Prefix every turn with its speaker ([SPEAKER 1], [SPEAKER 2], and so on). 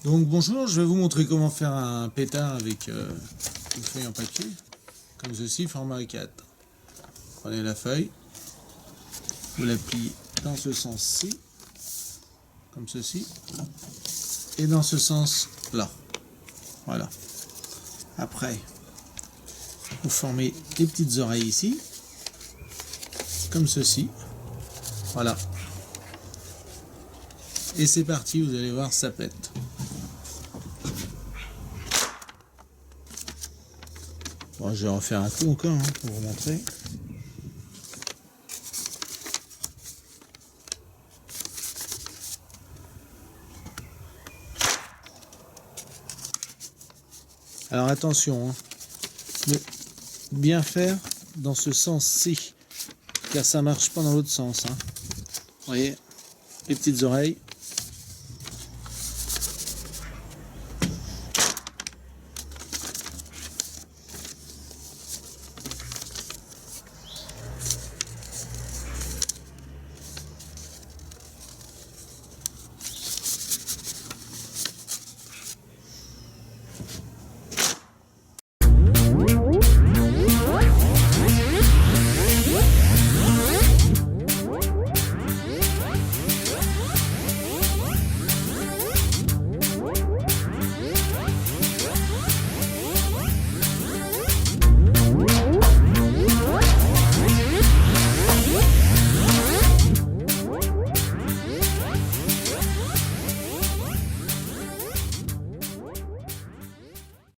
[SPEAKER 1] Donc bonjour, je vais vous montrer comment faire un pétard avec une feuille en papier, comme ceci, format A4. Prenez la feuille, vous la pliez dans ce sens-ci, comme ceci, et dans ce sens-là. Voilà. Après, vous formez des petites oreilles ici, comme ceci. Voilà. Et c'est parti, vous allez voir, ça pète. Bon, je vais refaire un coup encore pour vous montrer. Alors attention, de bien faire dans ce sens-ci, car ça marche pas dans l'autre sens. Vous voyez, les petites oreilles.